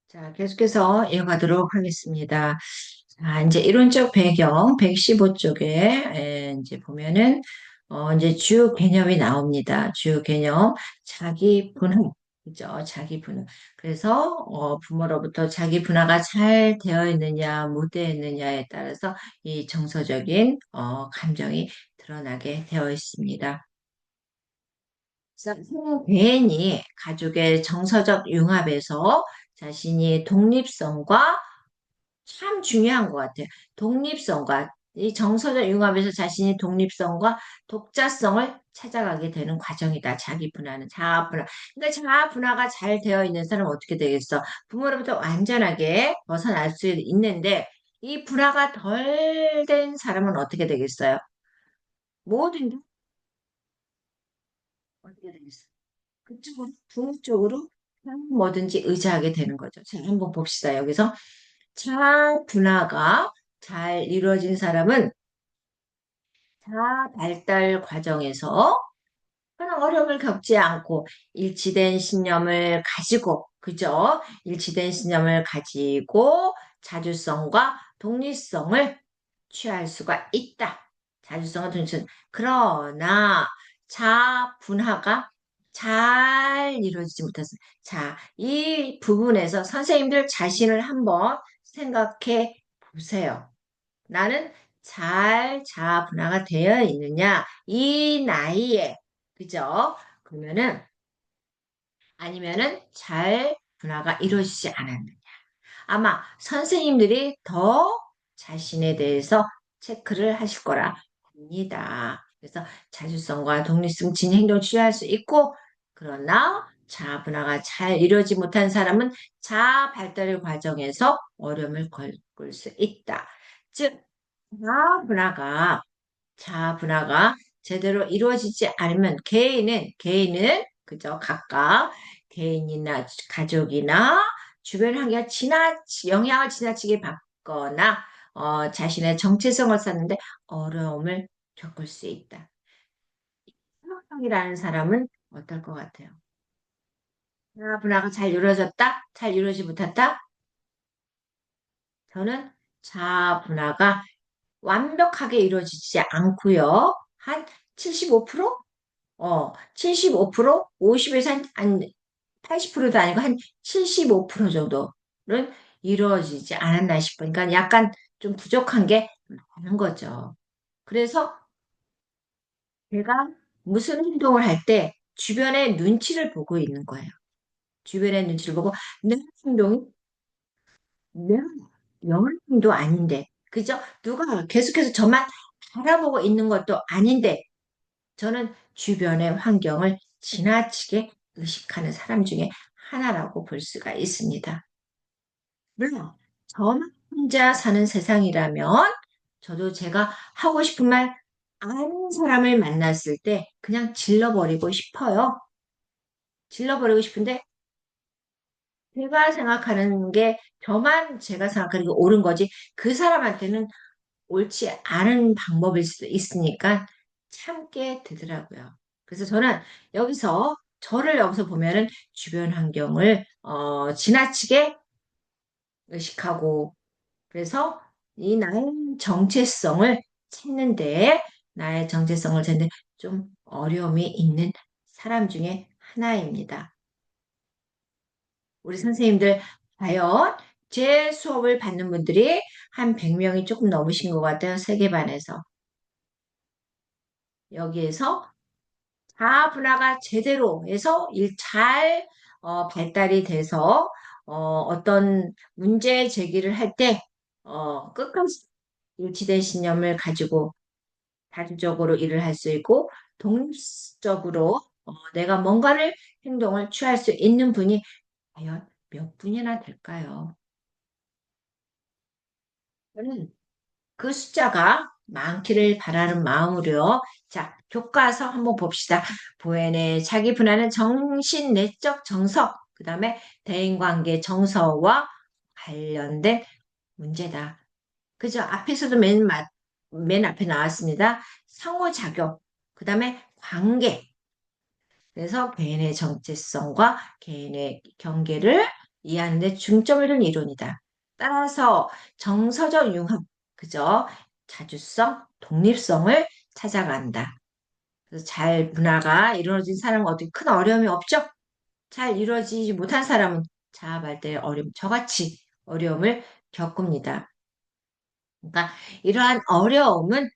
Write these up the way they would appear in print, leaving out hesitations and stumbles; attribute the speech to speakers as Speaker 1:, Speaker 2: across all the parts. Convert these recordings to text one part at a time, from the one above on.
Speaker 1: 자, 계속해서 이어가도록 하겠습니다. 자, 이제 이론적 배경 115쪽에 이제 보면은 이제 주요 개념이 나옵니다. 주요 개념 자기 분할, 그죠? 자기 분할. 그래서 부모로부터 자기 분화가 잘 되어 있느냐, 못 되어 있느냐에 따라서 이 정서적인 감정이 드러나게 되어 있습니다. 그래서 개인이 가족의 정서적 융합에서 자신이 독립성과 참 중요한 것 같아요. 독립성과 이 정서적 융합에서 자신이 독립성과 독자성을 찾아가게 되는 과정이다. 자기 분화는 자아 분화. 그러니까 자아 분화가 잘 되어 있는 사람은 어떻게 되겠어? 부모로부터 완전하게 벗어날 수 있는데 이 분화가 덜 된 사람은 어떻게 되겠어요? 모든 게 어떻게 되겠어? 그쪽으로, 부모 쪽으로 뭐든지 의지하게 되는 거죠. 자, 한번 봅시다. 여기서 자 분화가 잘 이루어진 사람은 자 발달 과정에서 그런 어려움을 겪지 않고 일치된 신념을 가지고, 그죠? 일치된 신념을 가지고 자주성과 독립성을 취할 수가 있다. 자주성과 독립성. 그러나 자분화가 잘 이루어지지 못했습니다. 자, 이 부분에서 선생님들 자신을 한번 생각해 보세요. 나는 잘 자아분화가 되어 있느냐? 이 나이에, 그죠? 그러면은, 아니면은 잘 분화가 이루어지지 않았느냐? 아마 선생님들이 더 자신에 대해서 체크를 하실 거라 봅니다. 그래서 자주성과 독립성 진 행동을 취할 수 있고, 그러나 자아 분화가 잘 이루어지지 못한 사람은 자아 발달 과정에서 어려움을 겪을 수 있다. 즉, 자아 분화가 제대로 이루어지지 않으면 개인은 그죠? 각각 개인이나 가족이나 주변 환경에 영향을 지나치게 받거나 자신의 정체성을 쌓는데 어려움을 겪을 수 있다. 성격이라는 사람은 어떨 것 같아요? 자아 분화가 잘 이루어졌다? 잘 이루어지지 못했다? 저는 자아 분화가 완벽하게 이루어지지 않고요. 한 75%? 75%? 50에서 한 80%도 아니고 한 75% 정도는 이루어지지 않았나 싶으니까 약간 좀 부족한 게 많은 거죠. 그래서 제가 무슨 행동을 할 때 주변의 눈치를 보고 있는 거예요. 주변의 눈치를 보고 내 행동이 내 영향도 아닌데, 그죠? 누가 계속해서 저만 바라보고 있는 것도 아닌데, 저는 주변의 환경을 지나치게 의식하는 사람 중에 하나라고 볼 수가 있습니다. 물론, 저만 혼자 사는 세상이라면, 저도 제가 하고 싶은 말, 아는 사람을 만났을 때 그냥 질러버리고 싶어요. 질러버리고 싶은데, 제가 생각하는 게, 저만 제가 생각하는 게 옳은 거지, 그 사람한테는 옳지 않은 방법일 수도 있으니까 참게 되더라고요. 그래서 저는 저를 여기서 보면은 주변 환경을 지나치게 의식하고, 그래서 이 나의 정체성을 찾는데 좀 어려움이 있는 사람 중에 하나입니다. 우리 선생님들 과연 제 수업을 받는 분들이 한 100명이 조금 넘으신 것 같아요. 세계반에서. 여기에서 자아분화가 제대로 해서 잘 발달이 돼서 어떤 문제 제기를 할 때 끝까지 일치된 신념을 가지고 다주적으로 일을 할 수 있고 독립적으로 내가 뭔가를 행동을 취할 수 있는 분이 과연 몇 분이나 될까요? 저는 그 숫자가 많기를 바라는 마음으로요. 자, 교과서 한번 봅시다. 보엔의 자기 분야는 정신 내적 정서, 그 다음에 대인관계 정서와 관련된 문제다. 그죠? 맨 앞에 나왔습니다. 상호작용, 그 다음에 관계. 그래서 개인의 정체성과 개인의 경계를 이해하는 데 중점을 둔 이론이다. 따라서 정서적 융합, 그죠? 자주성, 독립성을 찾아간다. 그래서 잘 문화가 이루어진 사람은 어떻게 큰 어려움이 없죠? 잘 이루어지지 못한 사람은 자아 발달의 어려움, 저같이 어려움을 겪습니다. 그러니까 이러한 어려움은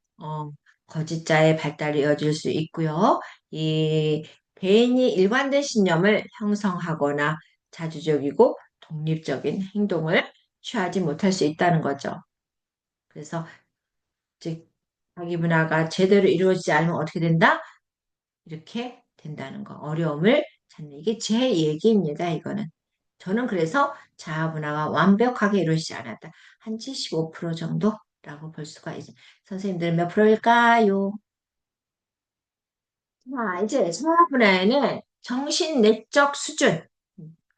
Speaker 1: 거짓자의 발달이 이어질 수 있고요. 이 개인이 일관된 신념을 형성하거나 자주적이고 독립적인 행동을 취하지 못할 수 있다는 거죠. 그래서 즉 자기 문화가 제대로 이루어지지 않으면 어떻게 된다? 이렇게 된다는 거. 어려움을 찾는 이게 제 얘기입니다. 이거는. 저는 그래서 자아 분화가 완벽하게 이루어지지 않았다. 한 75% 정도라고 볼 수가 있어요. 선생님들은 몇 프로일까요? 자, 이제 자아 분화에는 정신 내적 수준.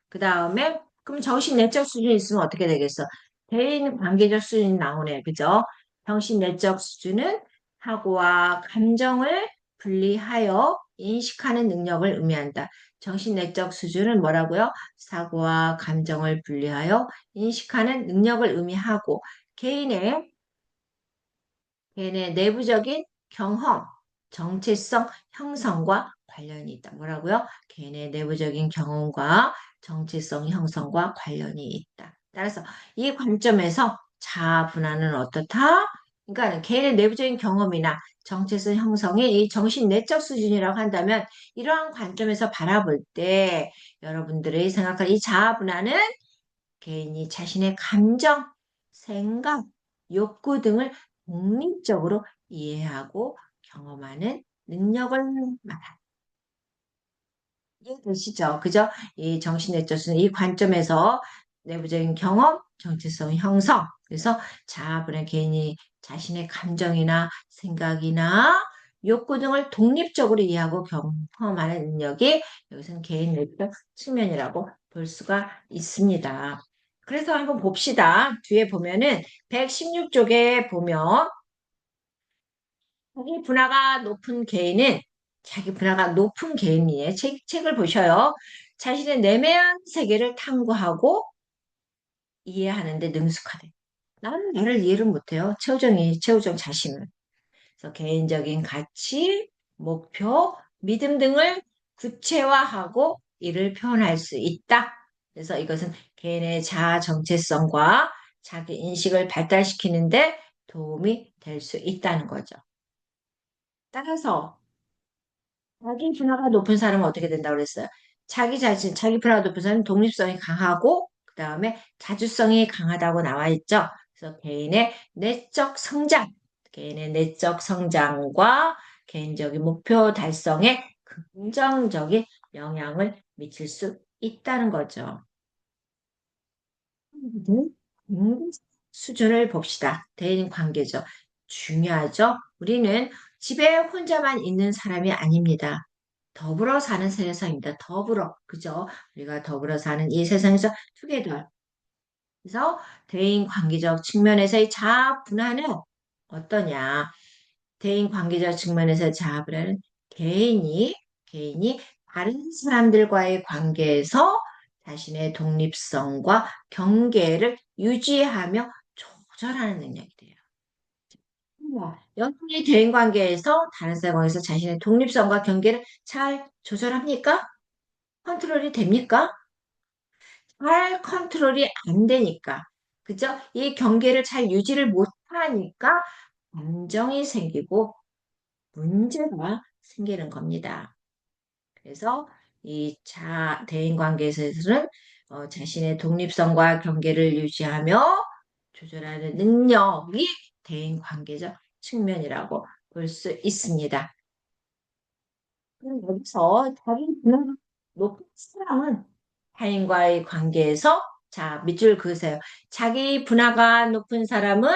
Speaker 1: 그 다음에 그럼 정신 내적 수준이 있으면 어떻게 되겠어? 대인 관계적 수준이 나오네. 그죠? 정신 내적 수준은 사고와 감정을 분리하여 인식하는 능력을 의미한다. 정신 내적 수준은 뭐라고요? 사고와 감정을 분리하여 인식하는 능력을 의미하고 개인의 개인의 내부적인 경험, 정체성 형성과 관련이 있다. 뭐라고요? 개인의 내부적인 경험과 정체성 형성과 관련이 있다. 따라서 이 관점에서 자아 분화는 어떻다? 그러니까 개인의 내부적인 경험이나 정체성 형성이 이 정신 내적 수준이라고 한다면 이러한 관점에서 바라볼 때 여러분들이 생각할 이 자아 분화는 개인이 자신의 감정, 생각, 욕구 등을 독립적으로 이해하고 경험하는 능력을 말한다. 이해되시죠? 그죠? 이 정신내적 수는 이 관점에서 내부적인 경험, 정체성 형성, 그래서 자아분의 개인이 자신의 감정이나 생각이나 욕구 등을 독립적으로 이해하고 경험하는 능력이 여기서는 개인 내적 측면이라고 볼 수가 있습니다. 그래서 한번 봅시다. 뒤에 보면은 116쪽에 보면 자기 분화가 높은 개인이에요. 책을 보셔요. 자신의 내면 세계를 탐구하고 이해하는데 능숙하대. 나는 나를 이해를 못해요. 최우정 자신을. 그래서 개인적인 가치, 목표, 믿음 등을 구체화하고 이를 표현할 수 있다. 그래서 이것은 개인의 자아 정체성과 자기 인식을 발달시키는데 도움이 될 수 있다는 거죠. 따라서 자기 분화가 높은 사람은 어떻게 된다고 그랬어요? 자기 분화가 높은 사람은 독립성이 강하고, 그 다음에 자주성이 강하다고 나와 있죠. 그래서 개인의 내적 성장과 개인적인 목표 달성에 긍정적인 영향을 미칠 수 있다는 거죠. 음, 수준을 봅시다. 대인 관계죠. 중요하죠. 우리는 집에 혼자만 있는 사람이 아닙니다. 더불어 사는 세상입니다. 더불어. 그죠? 우리가 더불어 사는 이 세상에서 투게더. 그래서 대인 관계적 측면에서의 자아 분화는 어떠냐? 대인 관계적 측면에서 자아 분화는 개인이 다른 사람들과의 관계에서 자신의 독립성과 경계를 유지하며 조절하는 능력이 돼요. 연인의 대인 관계에서 다른 사람에서 자신의 독립성과 경계를 잘 조절합니까? 컨트롤이 됩니까? 잘 컨트롤이 안 되니까. 그죠? 이 경계를 잘 유지를 못하니까 감정이 생기고 문제가 생기는 겁니다. 그래서 대인 관계에서는 자신의 독립성과 경계를 유지하며 조절하는 능력이 대인 관계적 측면이라고 볼 수 있습니다. 그럼 여기서 자기 분을 높은 사람은 타인과의 관계에서 자, 밑줄 그으세요. 자기 분화가 높은 사람은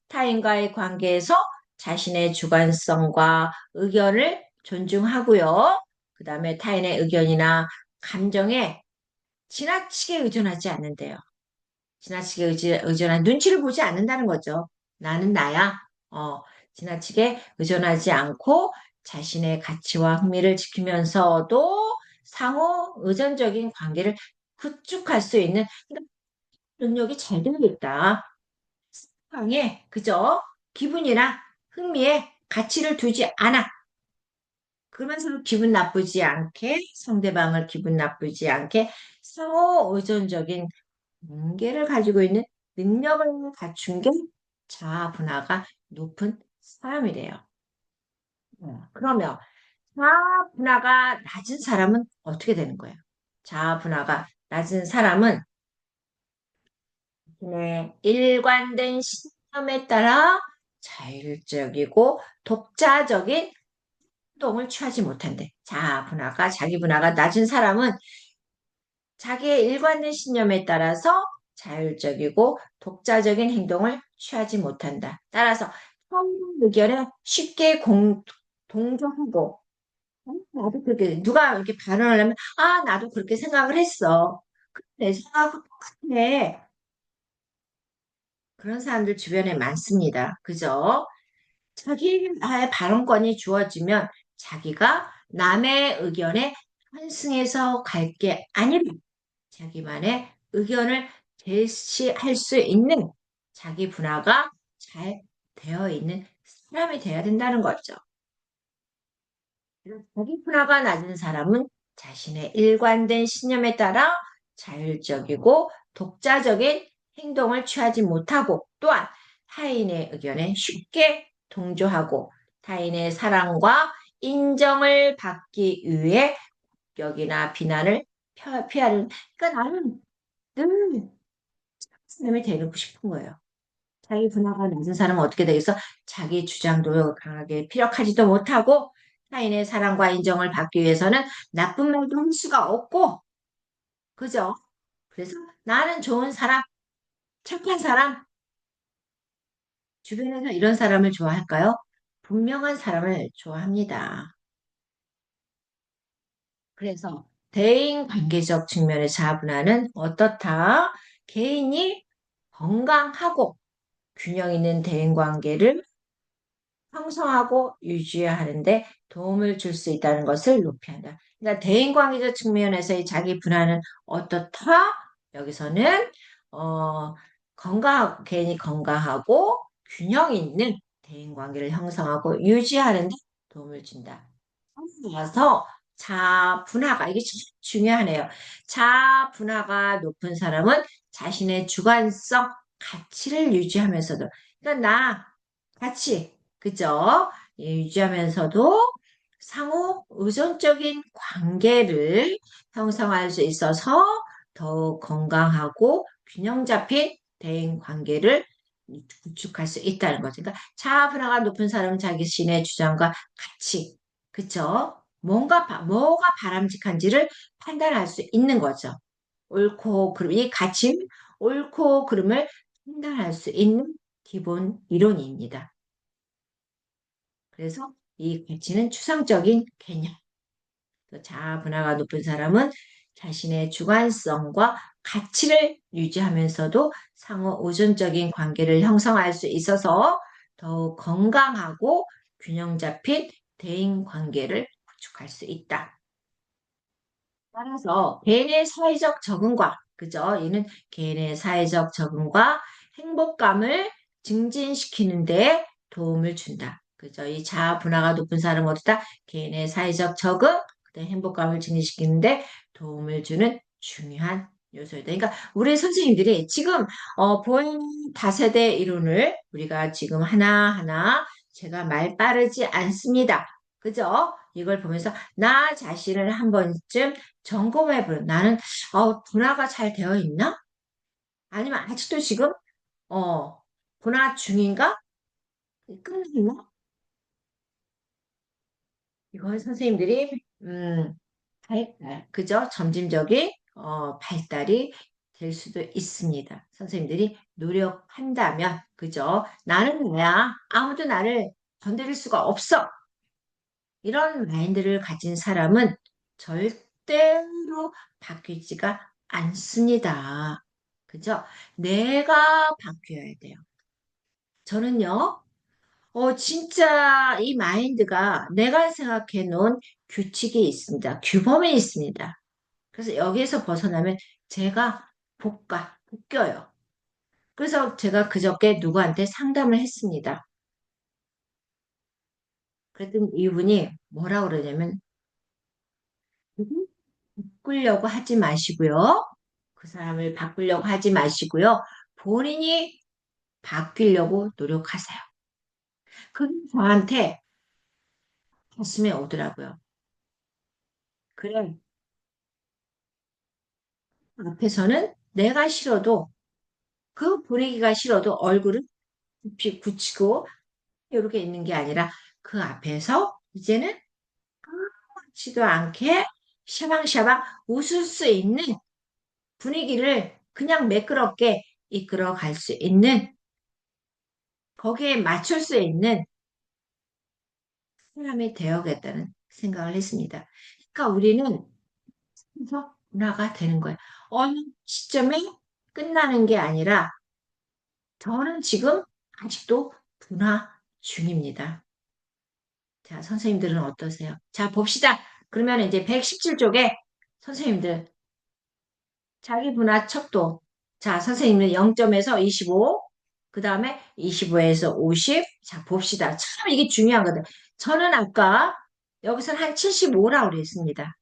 Speaker 1: 타인과의 관계에서 자신의 주관성과 의견을 존중하고요. 그 다음에 타인의 의견이나 감정에 지나치게 의존하지 않는데요. 지나치게 의존한 눈치를 보지 않는다는 거죠. 나는 나야. 어, 지나치게 의존하지 않고 자신의 가치와 흥미를 지키면서도 상호 의존적인 관계를 구축할 수 있는 그러니까 능력이 잘 되어 있다. 상황에 그저 기분이나 흥미에 가치를 두지 않아. 그러면서 기분 나쁘지 않게 상대방을 기분 나쁘지 않게 상호 의존적인 관계를 가지고 있는 능력을 갖춘 게 자아분화가 높은 사람이래요. 그러면 자아분화가 낮은 사람은 어떻게 되는 거예요? 자아분화가 낮은 사람은 일관된 신념에 따라 자율적이고 독자적인 행동을 취하지 못한대. 자아분화가, 자기분화가 낮은 사람은 자기의 일관된 신념에 따라서 자율적이고 독자적인 행동을 취하지 못한다. 따라서 서로 의견에 쉽게 동조하고 나도 그렇게 누가 이렇게 발언을 하면 나도 그렇게 생각을 했어. 내 생각은 똑같아. 그런 사람들 주변에 많습니다. 그죠? 자기의 발언권이 주어지면 자기가 남의 의견에 환승해서 갈 게 아니라 자기만의 의견을 제시할 수 있는 자기 분화가 잘 되어 있는 사람이 되어야 된다는 거죠. 자기 분화가 낮은 사람은 자신의 일관된 신념에 따라 자율적이고 독자적인 행동을 취하지 못하고 또한 타인의 의견에 쉽게 동조하고 타인의 사랑과 인정을 받기 위해 격이나 비난을 피하는 그러니까 나는 늘 사람이 되고 싶은 거예요. 자기 분화가 낮은 사람은 어떻게 되겠어? 자기 주장도 강하게 피력하지도 못하고 타인의 사랑과 인정을 받기 위해서는 나쁜 말도 할 수가 없고, 그죠? 그래서 나는 좋은 사람, 착한 사람, 주변에서 이런 사람을 좋아할까요? 분명한 사람을 좋아합니다. 그래서 대인 관계적 측면의 자분화는 어떻다? 개인이 건강하고 균형 있는 대인 관계를 형성하고 유지하는데 도움을 줄 수 있다는 것을 높이한다. 그러니까 대인관계적 측면에서의 자기 분화는 어떻다? 여기서는 개인이 건강하고 균형 있는 대인관계를 형성하고 유지하는데 도움을 준다. 따라서 자분화가 이게 참 중요하네요. 자분화가 높은 사람은 자신의 주관성, 가치를 유지하면서도 그러니까 나 가치 그죠? 예, 유지하면서도 상호 의존적인 관계를 형성할 수 있어서 더욱 건강하고 균형 잡힌 대인 관계를 구축할 수 있다는 거죠. 그러니까 자아분화가 높은 사람은 자기 신의 주장과 가치, 그쵸? 뭐가 바람직한지를 판단할 수 있는 거죠. 옳고 그름, 이 가치, 옳고 그름을 판단할 수 있는 기본 이론입니다. 그래서 이 가치는 추상적인 개념. 자아 분화가 높은 사람은 자신의 주관성과 가치를 유지하면서도 상호 우존적인 관계를 형성할 수 있어서 더욱 건강하고 균형 잡힌 대인 관계를 구축할 수 있다. 따라서 개인의 사회적 적응과 그죠? 이는 개인의 사회적 적응과 행복감을 증진시키는 데 도움을 준다. 그죠? 이 자아 분화가 높은 사람은 어디다? 개인의 사회적 적응, 그다음 행복감을 증진시키는데 도움을 주는 중요한 요소이다. 그러니까 우리 선생님들이 지금 본 다세대 이론을 우리가 지금 하나하나 제가 말 빠르지 않습니다. 그죠? 이걸 보면서 나 자신을 한 번쯤 점검해보는 나는 분화가 잘 되어 있나? 아니면 아직도 지금 어 분화 중인가? 끝났나? 이건 선생님들이 발달 그죠? 점진적인 발달이 될 수도 있습니다. 선생님들이 노력한다면 그죠? 나는 나야 아무도 나를 건드릴 수가 없어. 이런 마인드를 가진 사람은 절대로 바뀌지가 않습니다. 그죠? 내가 바뀌어야 돼요. 저는요, 진짜 이 마인드가 내가 생각해 놓은 규칙이 있습니다. 규범이 있습니다. 그래서 여기에서 벗어나면 제가 볶여요. 그래서 제가 그저께 누구한테 상담을 했습니다. 그랬더니 이분이 뭐라 그러냐면, 바꾸려고 하지 마시고요. 그 사람을 바꾸려고 하지 마시고요. 본인이 바뀌려고 노력하세요. 그게 저한테 가슴에 오더라고요. 그래, 앞에서는 내가 싫어도 그 분위기가 싫어도 얼굴을 굳이 굳히고 이렇게 있는 게 아니라 그 앞에서 이제는 아무렇지도 않게 샤방샤방 웃을 수 있는 분위기를 그냥 매끄럽게 이끌어 갈 수 있는 거기에 맞출 수 있는 사람이 되어야겠다는 생각을 했습니다. 그러니까 우리는 그래서 문화가 되는 거예요. 어느 시점에 끝나는 게 아니라 저는 지금 아직도 분화 중입니다. 자, 선생님들은 어떠세요? 자, 봅시다. 그러면 이제 117쪽에 선생님들 자기 분화 척도. 자, 선생님은 0점에서 25, 그 다음에 25에서 50. 자, 봅시다. 참 이게 중요하거든. 저는 아까 여기서는 한 75라고 그랬습니다.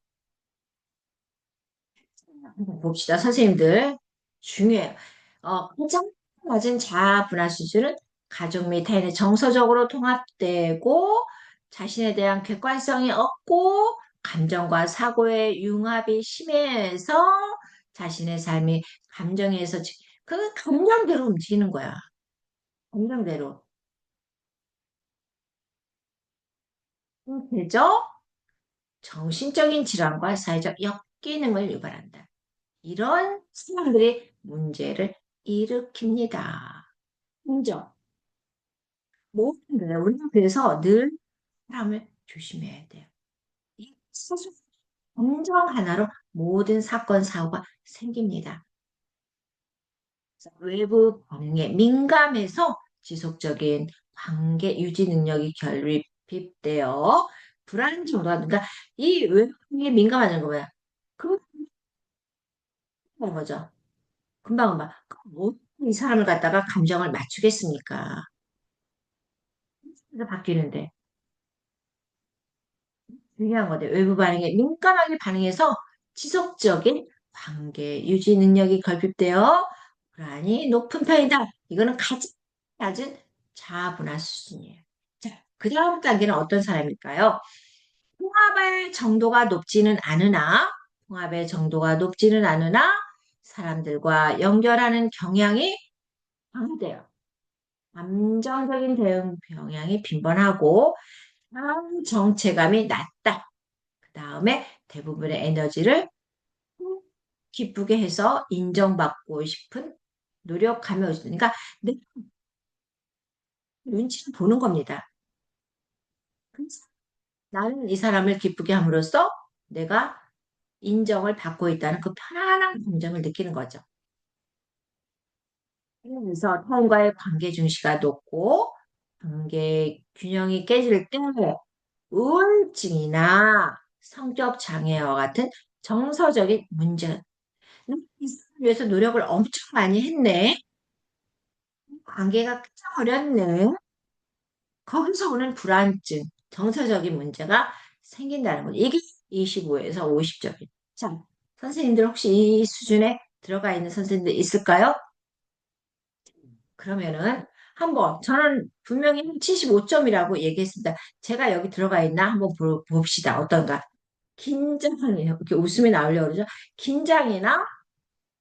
Speaker 1: 한번 봅시다. 선생님들 중요해요. 가장 낮은 자아 분화 수준은 가족 및 타인의 정서적으로 통합되고 자신에 대한 객관성이 없고 감정과 사고의 융합이 심해서 자신의 삶이 감정에서 그 감정대로 움직이는 거야. 감정대로. 되죠? 정신적인 질환과 사회적 역기능을 유발한다. 이런 사람들이 문제를 일으킵니다. 인정. 모든 거예요. 우리는 그래서 늘 사람을 조심해야 돼요. 이 사실 감정 하나로 모든 사건, 사고가 생깁니다. 외부 반응에 민감해서 지속적인 관계 유지 능력이 결핍되어 불안 정도가 그러니까 이 외부 반응에 민감하는 거야. 그런 거죠. 금방금방. 이 사람을 갖다가 감정을 맞추겠습니까? 그래서 바뀌는데. 중요한 건데, 외부 반응에 민감하게 반응해서 지속적인 관계 유지 능력이 결핍되어 불안이 높은 편이다. 이거는 가장 낮은 자아분할 수준이에요. 자, 그 다음 단계는 어떤 사람일까요? 통합의 정도가 높지는 않으나, 통합의 정도가 높지는 않으나, 사람들과 연결하는 경향이 강해요. 감정적인 대응 경향이 빈번하고 정체감이 낮다. 그 다음에 대부분의 에너지를 기쁘게 해서 인정받고 싶은 노력하며 그러니까 내 눈치를 보는 겁니다. 그래서 나는 이 사람을 기쁘게 함으로써 내가 인정을 받고 있다는 그 편안한 감정을 느끼는 거죠. 그래서 타인과의 관계 중시가 높고 관계 균형이 깨질 때 우울증이나 성격 장애와 같은 정서적인 문제, 이 사람을 위해서 노력을 엄청 많이 했네. 관계가 끊어버렸네. 거기서 오는 불안증, 정서적인 문제가 생긴다는 거죠. 이게 25에서 50점이에요. 자, 선생님들 혹시 이 수준에 들어가 있는 선생님들 있을까요? 그러면은 한번 저는 분명히 75점이라고 얘기했습니다. 제가 여기 들어가 있나 한번 봅시다. 어떤가? 긴장이에요. 이렇게 웃음이 나오려고 그러죠. 긴장이나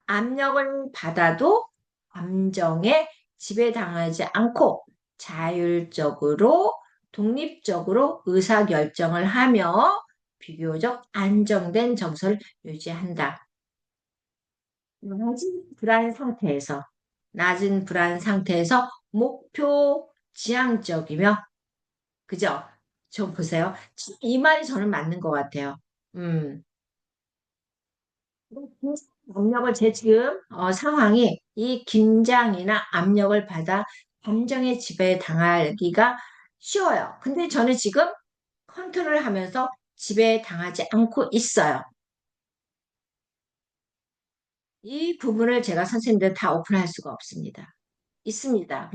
Speaker 1: 압력을 받아도 감정에 지배당하지 않고 자율적으로 독립적으로 의사결정을 하며 비교적 안정된 정서를 유지한다. 낮은 불안 상태에서 목표 지향적이며, 그죠? 좀 보세요. 이 말이 저는 맞는 것 같아요. 음. 압력을 제 지금 상황이 이 긴장이나 압력을 받아 감정의 지배에 당하기가 쉬워요. 근데 저는 지금 컨트롤하면서 지배에 당하지 않고 있어요. 이 부분을 제가 선생님들 다 오픈할 수가 없습니다. 있습니다.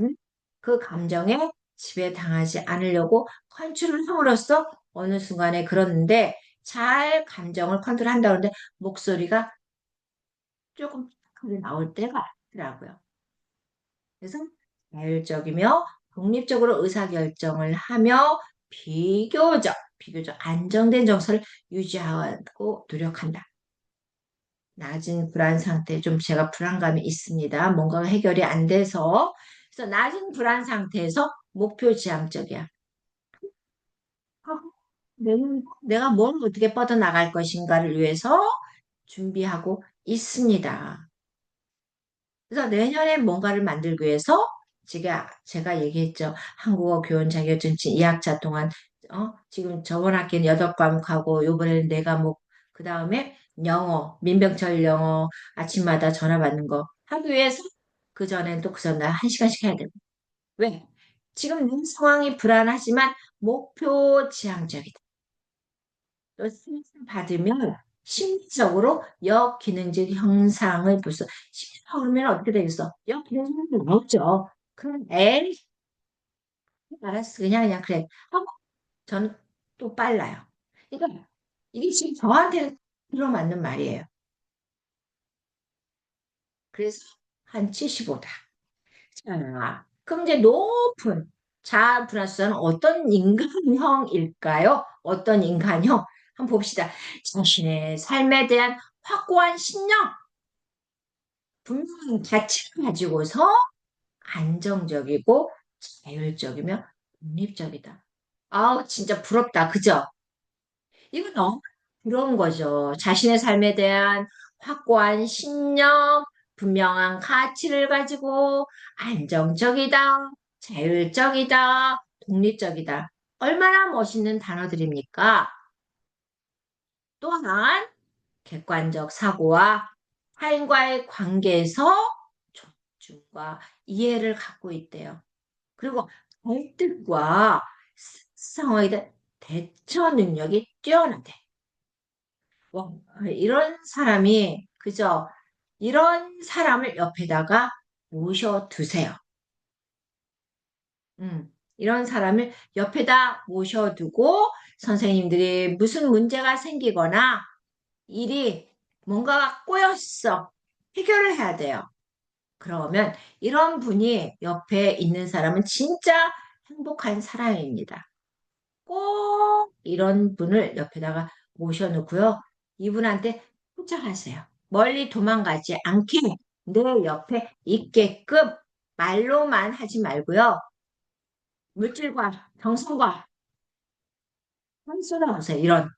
Speaker 1: 그 감정에 지배당하지 않으려고 컨트롤 함으로써 어느 순간에 그러는데 잘 감정을 컨트롤한다 그러는데 목소리가 조금 크게 나올 때가 있더라고요. 그래서 자율적이며 독립적으로 의사결정을 하며 비교적 안정된 정서를 유지하고 노력한다. 낮은 불안 상태, 좀 제가 불안감이 있습니다. 뭔가가 해결이 안 돼서. 그래서 낮은 불안 상태에서 목표 지향적이야. 아, 내가 뭘 어떻게 뻗어나갈 것인가를 위해서 준비하고 있습니다. 그래서 내년에 뭔가를 만들기 위해서 제가 얘기했죠. 한국어 교원 자격증 2학차 동안 지금 저번 학기는 8과목하고 요번에는 4과목 그 다음에 영어, 민병철 영어 아침마다 전화 받는 거 하기 위해서 그 전엔 또 그 전날 1시간씩 해야 되고 왜? 지금 내 상황이 불안하지만 목표 지향적이다. 또 스트레스 받으면 심리적으로 역기능적 형상을 벌써 그러면 어떻게 되겠어? 역기능적이 나오죠. 그럼 에이 알았어 그냥 그래 하고 저는 또 빨라요. 그러니까 이게 지금 저한테는 들어맞는 말이에요. 그래서 한 75다. 자, 그럼 이제 높은 자아 플러스는 어떤 인간형일까요? 어떤 인간형? 한번 봅시다. 자신의 삶에 대한 확고한 신념, 분명한 가치를 가지고서 안정적이고 자율적이며 독립적이다. 아우, 진짜 부럽다. 그죠? 이건 너무 부러운 거죠. 자신의 삶에 대한 확고한 신념, 분명한 가치를 가지고 안정적이다, 자율적이다, 독립적이다. 얼마나 멋있는 단어들입니까? 또한 객관적 사고와 타인과의 관계에서 존중과 이해를 갖고 있대요. 그리고 갈등과 상황에 대한 대처 능력이 뛰어나대. 와, 이런 사람이, 그죠? 이런 사람을 옆에다가 모셔두세요. 이런 사람을 옆에다 모셔두고 선생님들이 무슨 문제가 생기거나 일이 뭔가가 꼬였어. 해결을 해야 돼요. 그러면 이런 분이 옆에 있는 사람은 진짜 행복한 사람입니다. 꼭 이런 분을 옆에다가 모셔놓고요. 이분한테 포장하세요. 멀리 도망가지 않게 내 옆에 있게끔 말로만 하지 말고요. 물질과 정성과 쏟아보세요. 이런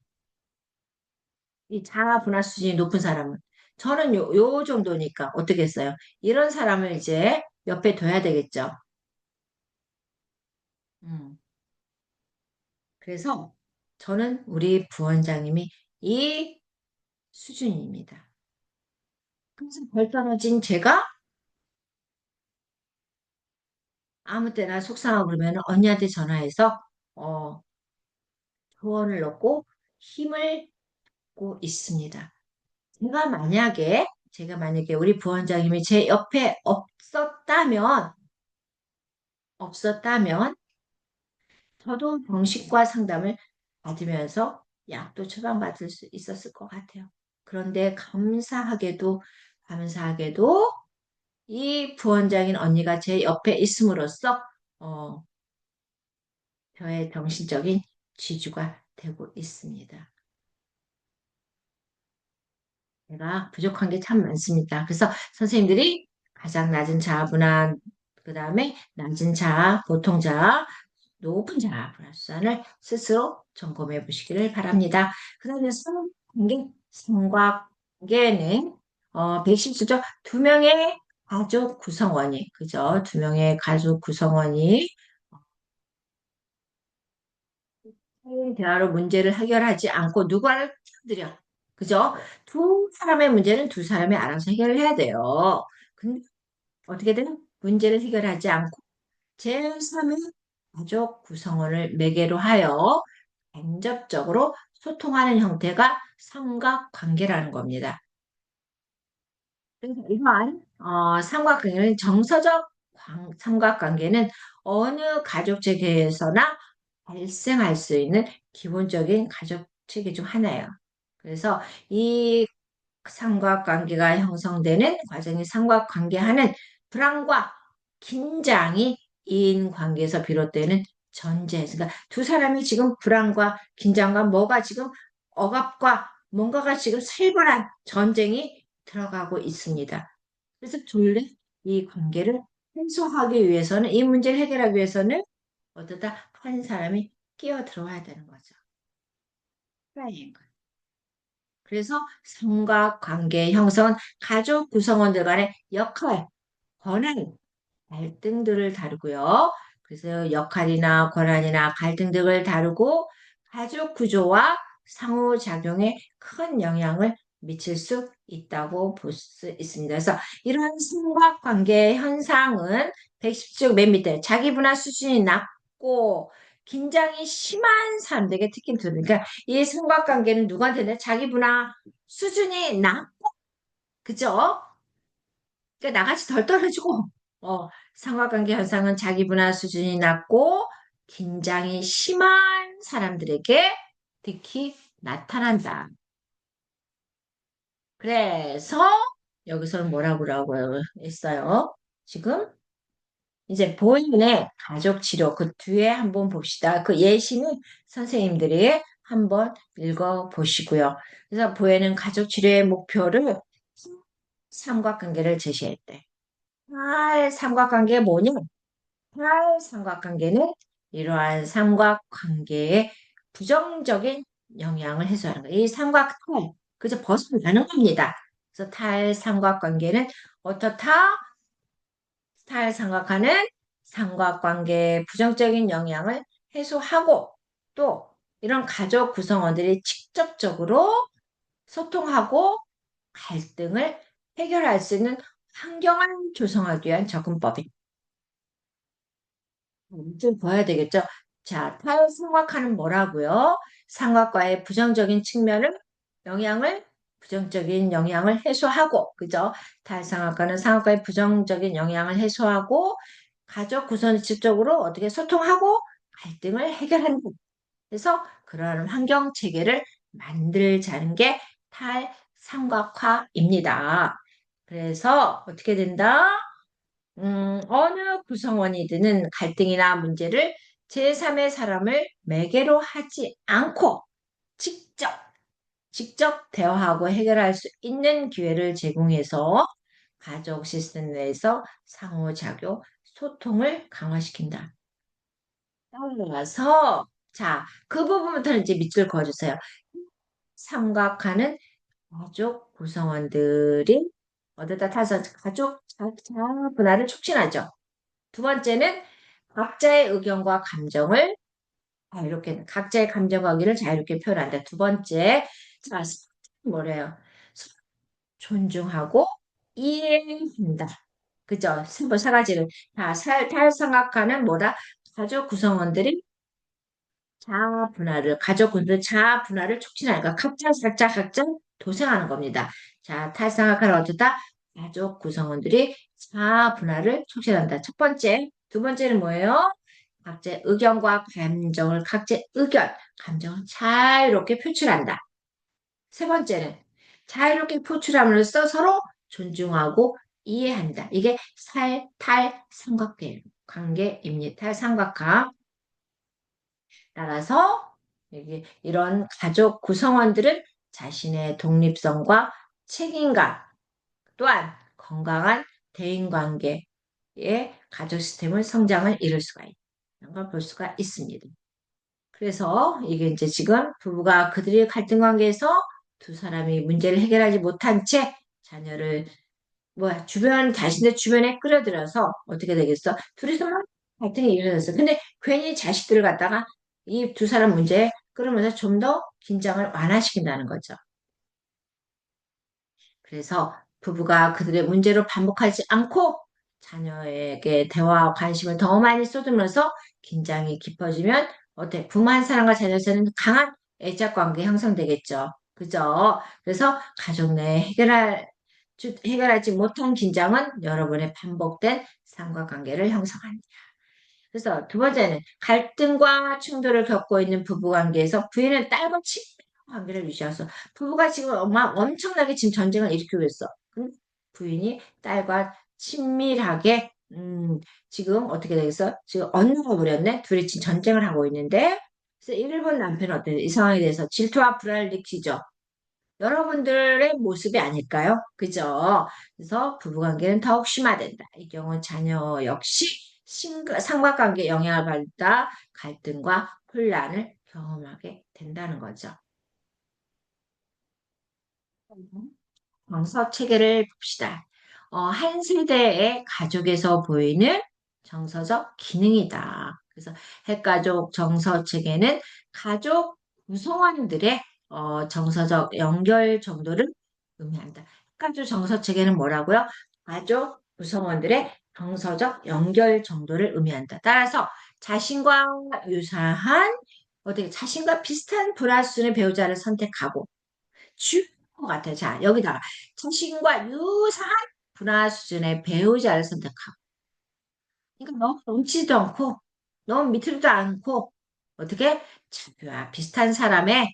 Speaker 1: 이 자아 분할 수준이 높은 사람은. 저는 요 정도니까 어떻게 했어요? 이런 사람을 이제 옆에 둬야 되겠죠. 음. 그래서 저는 우리 부원장님이 이 수준입니다. 그래서 벌 떨어진 제가 아무 때나 속상하고 그러면 언니한테 전화해서 어, 조언을 얻고 힘을 얻고 있습니다. 제가 만약에 우리 부원장님이 제 옆에 없었다면 저도 정신과 상담을 받으면서 약도 처방받을 수 있었을 것 같아요. 그런데 감사하게도 이 부원장인 언니가 제 옆에 있음으로써 어, 저의 정신적인 지주가 되고 있습니다. 제가 부족한 게 참 많습니다. 그래서 선생님들이 가장 낮은 자아 분한, 그 다음에 낮은 자아, 보통 자아, 높은 자아 분할순환을 스스로 점검해 보시기를 바랍니다. 그 다음에 성관계는 110수죠. 두 명의 가족 구성원이, 그죠? 두 명의 가족 구성원이 대화로 문제를 해결하지 않고 누구를 찾들여 그죠? 두 사람의 문제는 두 사람이 알아서 해결을 해야 돼요. 근데 어떻게든 문제를 해결하지 않고 제3의 가족 구성원을 매개로 하여 간접적으로 소통하는 형태가 삼각관계라는 겁니다. 그래서 이러한 삼각관계는 정서적 삼각관계는 어느 가족 체계에서나 발생할 수 있는 기본적인 가족 체계 중 하나예요. 그래서 이 삼각관계가 형성되는 과정이 삼각관계하는 불안과 긴장이 인관계에서 비롯되는 전제. 그러니까 두 사람이 지금 불안과 긴장과 뭐가 지금 억압과 뭔가가 지금 살벌한 전쟁이 들어가고 있습니다. 그래서 둘이 관계를 해소하기 위해서는 이 문제를 해결하기 위해서는 어떠다 한 사람이 끼어 들어와야 되는 거죠. 그러니까. 그래서 삼각관계 형성은 가족 구성원들 간의 역할, 권한, 갈등들을 다루고요. 그래서 역할이나 권한이나 갈등 등을 다루고 가족 구조와 상호작용에 큰 영향을 미칠 수 있다고 볼 수 있습니다. 그래서 이런 삼각관계 현상은 110쪽 맨 밑에 자기 분할 수준이 낮고 긴장이 심한 사람들에게 특히 들으니까 이 삼각관계는 누구한테는 자기 분할 수준이 낮고 그죠? 그러니까 나같이 덜 떨어지고 삼각관계 현상은 자기 분할 수준이 낮고 긴장이 심한 사람들에게 특히 나타난다. 그래서 여기서는 뭐라고 했어요? 지금 이제 보인의 가족 치료 그 뒤에 한번 봅시다. 그 예시는 선생님들이 한번 읽어 보시고요. 그래서 보혜는 가족 치료의 목표를 삼각관계를 제시했대. 삼각관계 뭐냐? 삼각관계는 이러한 삼각관계에 부정적인 영향을 해소하는 거예요. 이 삼각탈, 그저 벗어나는 겁니다. 그래서 탈삼각관계는 어떻다? 탈삼각하는 삼각관계의 부정적인 영향을 해소하고 또 이런 가족 구성원들이 직접적으로 소통하고 갈등을 해결할 수 있는 환경을 조성하기 위한 접근법입니다. 좀 봐야 되겠죠? 자, 탈삼각화는 뭐라고요? 삼각과의 영향을, 부정적인 영향을 해소하고, 그죠? 탈삼각과는 삼각과의 부정적인 영향을 해소하고, 가족 구성원이 직접적으로 어떻게 소통하고 갈등을 해결하는 것. 그래서 그런 환경 체계를 만들자는 게 탈삼각화입니다. 그래서 어떻게 된다? 어느 구성원이든 갈등이나 문제를 제3의 사람을 매개로 하지 않고 직접, 직접 대화하고 해결할 수 있는 기회를 제공해서 가족 시스템 내에서 상호작용, 소통을 강화시킨다. 따라서, 자, 그 부분부터는 이제 밑줄 그어주세요. 삼각하는 가족 구성원들이 어디다 타서 가족 분할을 촉진하죠. 두 번째는 각자의 의견과 감정을 자유롭게, 각자의 감정과 의견을 자유롭게 표현한다. 두 번째, 자, 뭐래요? 존중하고 이해한다. 그죠? 세 가지를 다 탈삼각하는 뭐다? 가족 구성원들이 가족 군들 자아 분할을 촉진하니까 각자 도생하는 겁니다. 자, 탈삼각하는 어쩌다? 가족 구성원들이 자아 분할을 촉진한다. 첫 번째, 두 번째는 뭐예요? 각자의 의견과 감정을 각자의 의견, 감정을 자유롭게 표출한다. 세 번째는 자유롭게 표출함으로써 서로 존중하고 이해한다. 이게 관계입니다. 탈삼각화. 따라서 이런 가족 구성원들은 자신의 독립성과 책임감 또한 건강한 대인관계의 가족 시스템을 성장을 이룰 수가 있는 걸 볼 수가 있습니다. 그래서 이게 이제 지금 부부가 그들의 갈등 관계에서 두 사람이 문제를 해결하지 못한 채 자녀를 자신의 주변에 끌어들여서 어떻게 되겠어? 둘이서 막 갈등이 일어났어. 근데 괜히 자식들을 갖다가 이 두 사람 문제에 끌으면서 좀 더 긴장을 완화시킨다는 거죠. 그래서 부부가 그들의 문제로 반복하지 않고 자녀에게 대화와 관심을 더 많이 쏟으면서 긴장이 깊어지면 어때? 부모 한 사람과 자녀 사이는 강한 애착 관계 형성되겠죠. 그죠? 그래서 가족 내에 해결하지 못한 긴장은 여러분의 반복된 삼각관계를 형성한다. 그래서 두 번째는 갈등과 충돌을 겪고 있는 부부관계에서 부인은 딸과 친밀한 관계를 유지해서 부부가 지금 엄청나게 지금 전쟁을 일으키고 있어. 근데 부인이 딸과 친밀하게 지금 어떻게 되겠어? 지금 엇나가 버렸네. 둘이 지금 전쟁을 하고 있는데 그래서 일본 남편은 어때요? 이 상황에 대해서 질투와 불안을 느끼죠. 여러분들의 모습이 아닐까요? 그죠? 그래서 부부관계는 더욱 심화된다. 이 경우 자녀 역시 삼각관계 영향을 받다 갈등과 혼란을 경험하게 된다는 거죠. 정서 체계를 봅시다. 한 세대의 가족에서 보이는 정서적 기능이다. 그래서 핵가족 정서 체계는 가족 구성원들의 정서적 연결 정도를 의미한다. 핵가족 정서 체계는 뭐라고요? 가족 구성원들의 정서적 연결 정도를 의미한다. 따라서 자신과 유사한 어떻게 자신과 비슷한 불화 수준의 배우자를 선택하고 줄 것 같아요. 자, 여기다가 자신과 유사한 문화 수준의 배우자를 선택하고. 그러니까 너무 넘치지도 않고, 너무 밑으로도 않고, 어떻게 자기와 비슷한 사람을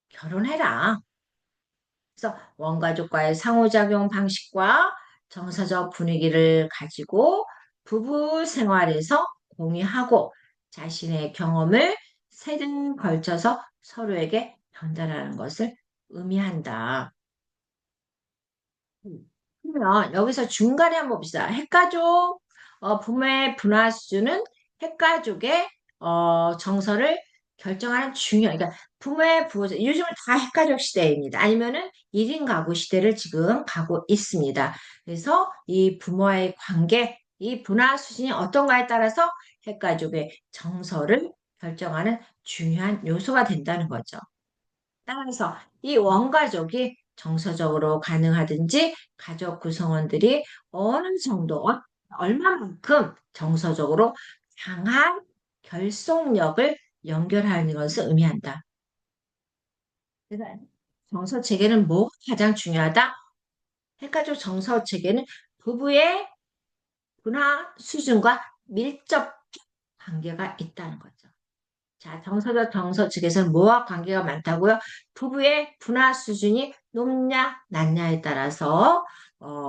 Speaker 1: 결혼해라. 그래서 원가족과의 상호작용 방식과 정서적 분위기를 가지고 부부 생활에서 공유하고 자신의 경험을 세대에 걸쳐서 서로에게 전달하는 것을 의미한다. 그러면 여기서 중간에 한번 봅시다. 핵가족, 부모의 분화 수준은 핵가족의 정서를 결정하는 그러니까 부모의 부호자, 요즘은 다 핵가족 시대입니다. 아니면은 1인 가구 시대를 지금 가고 있습니다. 그래서 이 부모와의 관계, 이 분화 수준이 어떤가에 따라서 핵가족의 정서를 결정하는 중요한 요소가 된다는 거죠. 따라서 이 원가족이 정서적으로 가능하든지 가족 구성원들이 어느 정도, 얼마만큼 정서적으로 강한 결속력을 연결하는 것을 의미한다. 그래서 정서 체계는 뭐가 가장 중요하다? 핵가족 정서 체계는 부부의 문화 수준과 밀접 관계가 있다는 거죠. 자, 정서적 정서 측에서는 뭐와 관계가 많다고요? 부부의 분화 수준이 높냐, 낮냐에 따라서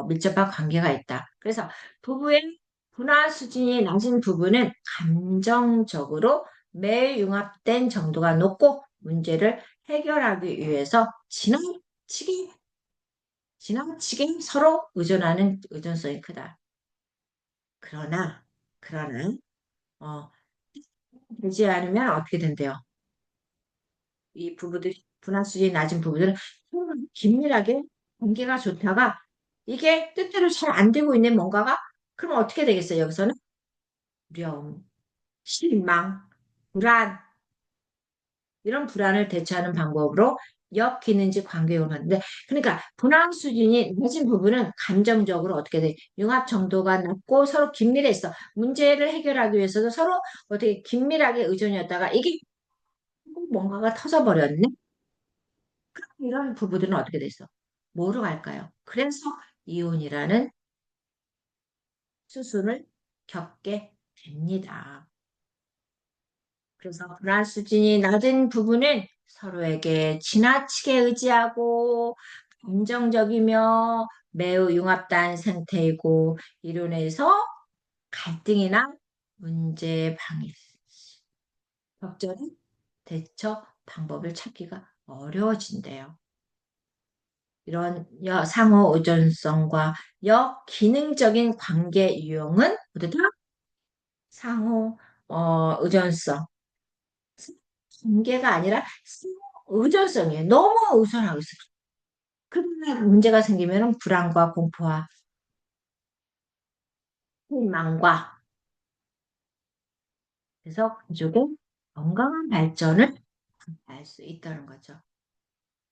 Speaker 1: 밀접한 관계가 있다. 그래서 부부의 분화 수준이 낮은 부부는 감정적으로 매융합된 정도가 높고 문제를 해결하기 위해서 지나치게 서로 의존하는 의존성이 크다. 그러나, 그러나, 어, 되지 않으면 어떻게 된대요? 이 부부들이 분화 수준이 낮은 부부들은 서로 긴밀하게 관계가 좋다가 이게 뜻대로 잘 안 되고 있는 뭔가가 그럼 어떻게 되겠어요? 여기서는 두려움, 실망, 불안 이런 불안을 대처하는 방법으로 역기능적 관계용을 하는데 그러니까 분황 수준이 낮은 부분은 감정적으로 어떻게 돼? 융합 정도가 낮고 서로 긴밀했어. 문제를 해결하기 위해서도 서로 어떻게 긴밀하게 의존이었다가 이게 뭔가가 터져버렸네. 이런 부부들은 어떻게 됐어? 뭐로 갈까요? 그래서 이혼이라는 수순을 겪게 됩니다. 그래서 불안 수준이 낮은 부부는 서로에게 지나치게 의지하고 감정적이며 매우 융합된 상태이고 이론에서 갈등이나 문제 방해, 적절한 대처 방법을 찾기가 어려워진대요. 이런 상호 의존성과 역기능적인 관계 유형은 모두 다 상호 의존성, 관계가 아니라 상호 의존성이에요. 너무 의존하고 있어요. 그러나 문제가 생기면 불안과 공포와 실망과 그래서 가족의 건강한 발전을 알 수 있다는 거죠.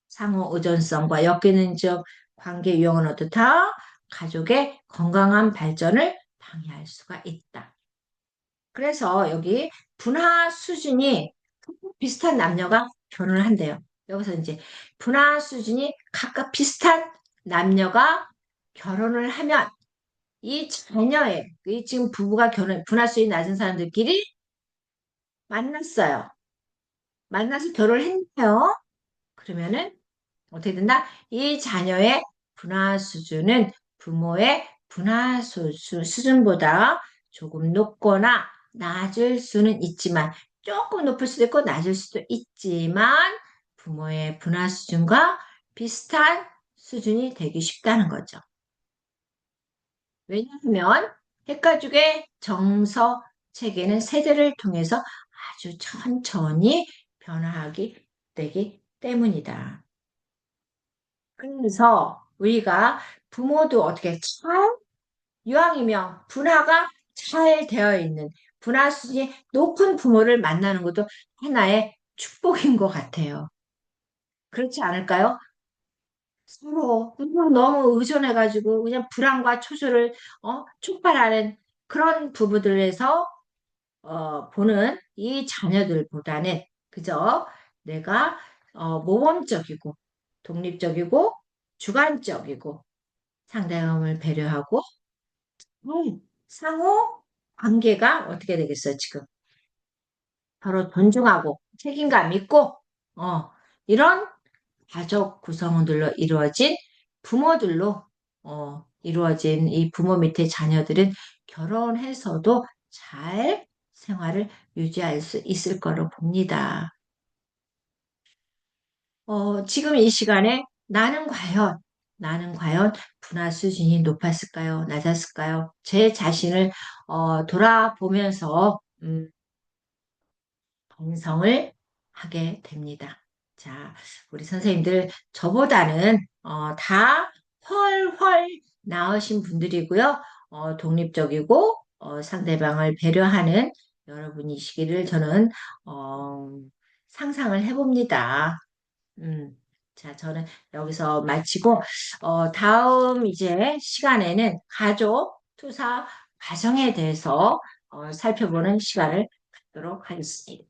Speaker 1: 상호 의존성과 엮이는적 관계 유형은 어떻다? 가족의 건강한 발전을 방해할 수가 있다. 그래서 여기 분화 수준이 비슷한 남녀가 결혼을 한대요. 여기서 이제 분화 수준이 각각 비슷한 남녀가 결혼을 하면 이 자녀의, 이 지금 부부가 분화수위 낮은 사람들끼리 만났어요. 만나서 결혼을 했나요? 그러면은 어떻게 된다? 이 자녀의 분화 수준은 부모의 분화 수준보다 조금 높거나 낮을 수는 있지만, 조금 높을 수도 있고 낮을 수도 있지만, 부모의 분화 수준과 비슷한 수준이 되기 쉽다는 거죠. 왜냐하면 핵가족의 정서 체계는 세대를 통해서 아주 천천히 변화하기 되기 때문이다. 그래서 우리가 부모도 어떻게 잘, 이왕이면 분화가 잘 되어 있는, 분화 수준이 높은 부모를 만나는 것도 하나의 축복인 것 같아요. 그렇지 않을까요? 서로 너무 의존해가지고 그냥 불안과 초조를 촉발하는 그런 부부들에서 보는 이 자녀들보다는 그저 내가 모범적이고 독립적이고 주관적이고 상대방을 배려하고 상호 관계가 어떻게 되겠어요, 지금? 서로 존중하고 책임감 있고 이런 가족 구성원들로 이루어진 부모들로 이루어진 이 부모 밑에 자녀들은 결혼해서도 잘 생활을 유지할 수 있을 거로 봅니다. 지금 이 시간에 나는 과연 분화 수준이 높았을까요? 낮았을까요? 제 자신을 돌아보면서 반성을 하게 됩니다. 자, 우리 선생님들 저보다는 다 훨훨 나으신 분들이고요. 독립적이고 상대방을 배려하는 여러분이시기를 저는 어, 상상을 해봅니다. 음, 자, 저는 여기서 마치고 다음 이제 시간에는 가족 투사 과정에 대해서 살펴보는 시간을 갖도록 하겠습니다.